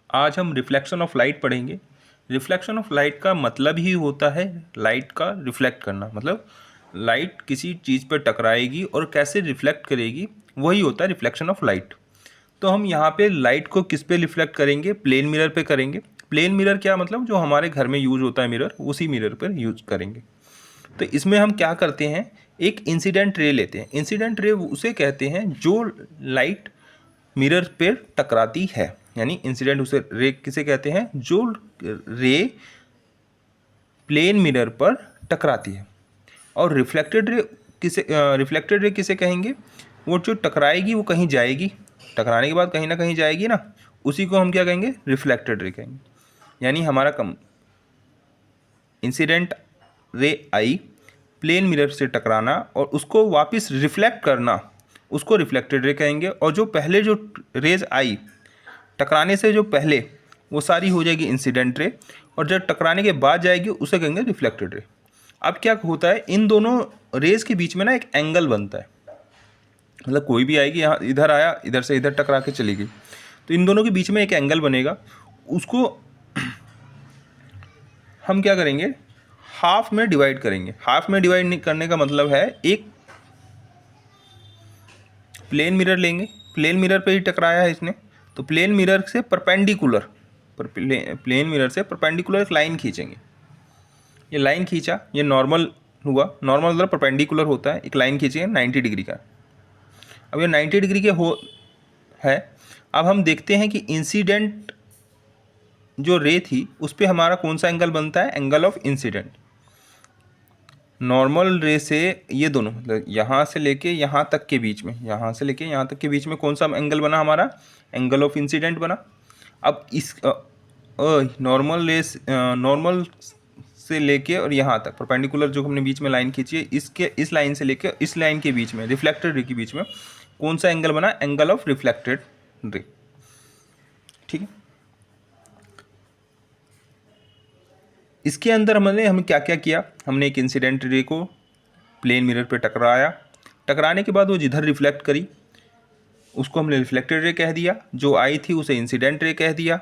आज हम reflection of light पढ़ेंगे। रिफ्लेक्शन ऑफ लाइट का मतलब ही होता है लाइट का रिफ्लेक्ट करना, मतलब लाइट किसी चीज़ पर टकराएगी और कैसे रिफ्लेक्ट करेगी, वही होता है रिफ्लेक्शन ऑफ लाइट। तो हम यहाँ पे लाइट को किस पे रिफ्लेक्ट करेंगे? प्लेन मिरर पे करेंगे। प्लेन मिरर क्या मतलब? जो हमारे घर में यूज होता है मिरर, उसी मिरर पर यूज करेंगे। तो इसमें हम क्या करते हैं, एक इंसिडेंट रे लेते हैं। इंसिडेंट रे उसे कहते हैं जो लाइट मिरर पे टकराती है, यानी इंसिडेंट उसे रे किसे कहते हैं? जो रे प्लेन मिरर पर टकराती है। और रिफ्लेक्टेड रे किसे कहेंगे? वो जो टकराएगी वो कहीं जाएगी, टकराने के बाद कहीं ना कहीं जाएगी ना, उसी को हम क्या कहेंगे? रिफ्लेक्टेड रे कहेंगे। यानी हमारा इंसिडेंट रे आई, प्लेन मिरर से टकराना और उसको वापस रिफ्लेक्ट करना, उसको रिफ्लेक्टेड रे कहेंगे। और जो पहले जो रेज आई टकराने से जो पहले, वो सारी हो जाएगी इंसिडेंट रे, और जब टकराने के बाद जाएगी उसे कहेंगे रिफ्लेक्टेड रे। अब क्या होता है, इन दोनों रेज के बीच में ना एक एंगल बनता है, मतलब कोई भी आएगी, यहाँ इधर आया, इधर से इधर टकरा के चली गई, तो इन दोनों के बीच में एक एंगल बनेगा। उसको हम क्या करेंगे? हाफ में डिवाइड करेंगे। हाफ में डिवाइड करने का मतलब है, एक प्लेन मिरर लेंगे, प्लेन मिरर पे ही टकराया है इसने, तो प्लेन मिरर से परपेंडिकुलर, प्लेन मिरर से परपेंडिकुलर एक लाइन खींचेंगे। ये लाइन खींचा, ये नॉर्मल हुआ, नॉर्मल मतलब परपेंडिकुलर होता है, एक लाइन खींचेंगे 90 डिग्री का। अब ये 90 डिग्री के है। अब हम देखते हैं कि इंसिडेंट जो रे थी उस पर हमारा कौन सा एंगल बनता है? Angle of incident. नॉर्मल रे से ये दोनों, मतलब यहाँ से लेके यहाँ तक के बीच में, यहाँ से लेके यहाँ तक के बीच में कौन सा एंगल बना हमारा? एंगल ऑफ इंसिडेंट बना। अब इस नॉर्मल से लेके और यहाँ तक परपेंडिकुलर जो हमने बीच में लाइन खींची है, इसके इस लाइन से लेके इस लाइन के बीच में, रिफ्लेक्टेड रे के बीच में कौन सा एंगल बना? Angle of reflected ray. ठीक है, इसके अंदर हमें क्या क्या किया? हमने एक इंसिडेंट रे को प्लेन मिरर पे टकराया, टकराने के बाद वो जिधर रिफ्लेक्ट करी उसको हमने रिफ्लेक्टेड रे कह दिया, जो आई थी उसे इंसिडेंट रे कह दिया।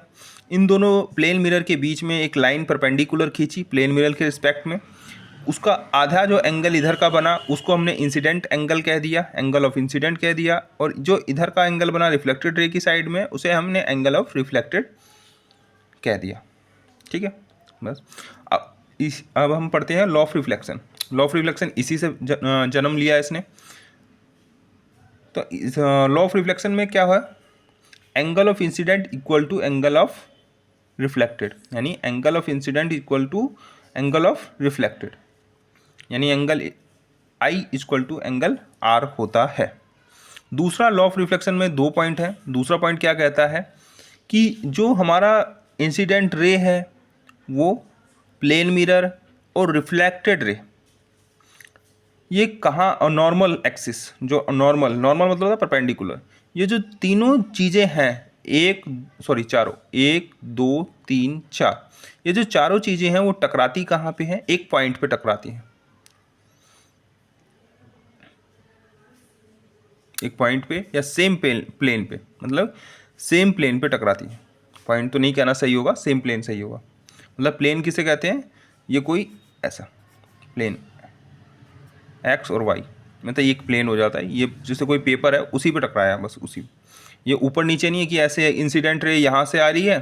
इन दोनों प्लेन मिरर के बीच में एक लाइन परपेंडिकुलर खींची प्लेन मिरर के रिस्पेक्ट में, उसका आधा जो एंगल इधर का बना उसको हमने इंसिडेंट एंगल कह दिया, एंगल ऑफ इंसिडेंट कह दिया। और जो इधर का एंगल बना रिफ्लेक्टेड रे की साइड में, उसे हमने एंगल ऑफ रिफ्लेक्टेड कह दिया। ठीक है, बस। अब हम पढ़ते हैं law of reflection. Law of reflection इसी से जन्म लिया इसने। तो इस लॉ ऑफ रिफ्लेक्शन में क्या हुआ? Angle of incident equal to angle of reflected, यानी angle of incident equal to angle of reflected, यानी angle I equal to angle R होता है। दूसरा लॉ ऑफ रिफ्लेक्शन में 2 पॉइंट है। दूसरा पॉइंट क्या कहता है कि जो हमारा इंसिडेंट रे है वो प्लेन मिरर और रिफ्लेक्टेड रे, ये कहाँ? और नॉर्मल एक्सिस, जो नॉर्मल मतलब होता है परपेंडिकुलर, ये जो तीनों चीज़ें हैं, चारों, 1 2 3 4, ये जो चारों चीज़ें हैं वो टकराती कहाँ पे हैं? एक पॉइंट पे टकराती हैं, एक पॉइंट पे या सेम प्लेन पे, मतलब सेम प्लेन पे टकराती है। पॉइंट तो नहीं कहना सही होगा, सेम प्लेन सही होगा। मतलब प्लेन किसे कहते हैं? ये कोई ऐसा प्लेन एक्स और वाई, मतलब एक प्लेन हो जाता है, ये जैसे कोई पेपर है उसी पे टकराया है, बस उसी। ये ऊपर नीचे नहीं है कि ऐसे इंसिडेंट रे यहाँ से आ रही है,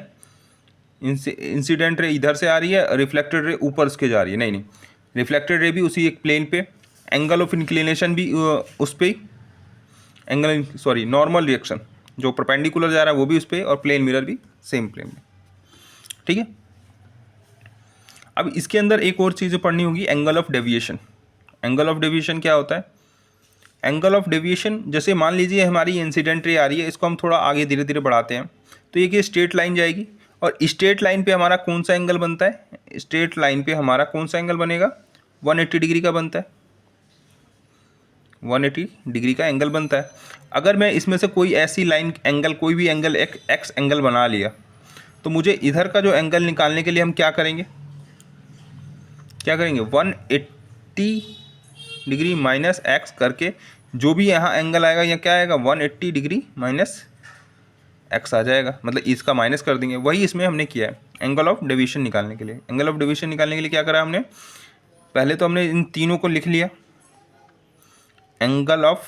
इंसिडेंट रे इधर से आ रही है, रिफ्लेक्टेड रे ऊपर उसके जा रही है, नहीं। रिफ्लेक्टेड रे भी उसी एक प्लेन पे, एंगल ऑफ इंक्लिनेशन भी उस पर नॉर्मल रिएक्शन जो परपेंडिकुलर जा रहा है वो भी उस पर, और प्लेन मिरर भी सेम प्लेन में। ठीक है, अब इसके अंदर एक और चीज़ पढ़नी होगी, angle of deviation. Angle of deviation क्या होता है? एंगल ऑफ डेविएशन, जैसे मान लीजिए हमारी इंसिडेंट रे आ रही है, इसको हम थोड़ा आगे धीरे धीरे बढ़ाते हैं, तो ये कि स्ट्रेट लाइन जाएगी, और स्ट्रेट लाइन पे हमारा कौन सा एंगल बनता है? स्ट्रेट लाइन पे हमारा कौन सा एंगल बनेगा? 180 डिग्री का बनता है, 180 डिग्री का एंगल बनता है। अगर मैं इसमें से कोई ऐसी लाइन एंगल, कोई भी एंगल, एक एक्स एंगल बना लिया, तो मुझे इधर का जो एंगल निकालने के लिए हम क्या करेंगे? 180 डिग्री माइनस एक्स करके जो भी यहाँ एंगल आएगा, यहाँ क्या आएगा? 180 डिग्री माइनस x आ जाएगा, मतलब इसका माइनस कर देंगे। वही इसमें हमने किया है एंगल ऑफ डेविएशन निकालने के लिए। एंगल ऑफ डेविएशन निकालने के लिए क्या करा हमने, पहले तो हमने इन तीनों को लिख लिया, angle of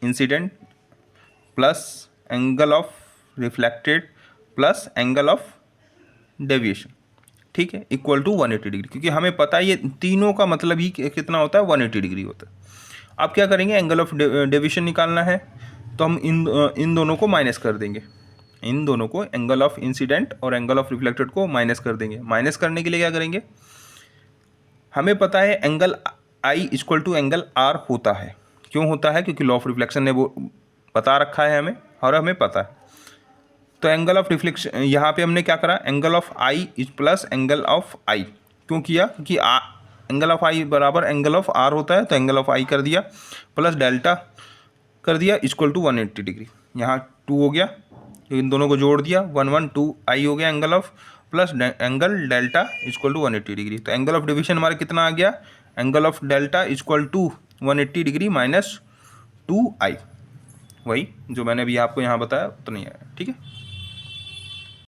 incident plus angle of reflected plus angle of deviation, ठीक है, इक्वल टू 180 डिग्री, क्योंकि हमें पता है ये तीनों का मतलब ही कितना होता है, 180 डिग्री होता है। अब क्या करेंगे, एंगल ऑफ डेविएशन निकालना है तो हम इन दोनों को माइनस कर देंगे, इन दोनों को एंगल ऑफ इंसिडेंट और एंगल ऑफ रिफ्लेक्टेड को माइनस कर देंगे। माइनस करने के लिए क्या करेंगे, हमें पता है angle I equal to angle R होता है। क्यों होता है, क्योंकि लॉ ऑफ रिफ्लेक्शन ने वो बता रखा है हमें और हमें पता है। तो एंगल ऑफ रिफ्लेक्शन यहाँ पे हमने क्या करा, angle of I is plus angle of I, क्यों किया, क्योंकि एंगल ऑफ आई बराबर एंगल ऑफ आर होता है, तो एंगल ऑफ आई कर दिया प्लस डेल्टा कर दिया इक्वल टू 180 डिग्री। यहाँ 2 हो गया, इन दोनों को जोड़ दिया 112 आई हो गया angle of, plus angle delta equal to 180 degree. तो एंगल ऑफ डिवीजन हमारा कितना आ गया, angle of delta equal to 180 degree minus 2 I, वही जो मैंने अभी आपको यहाँ बताया तो नहीं आया, ठीक है।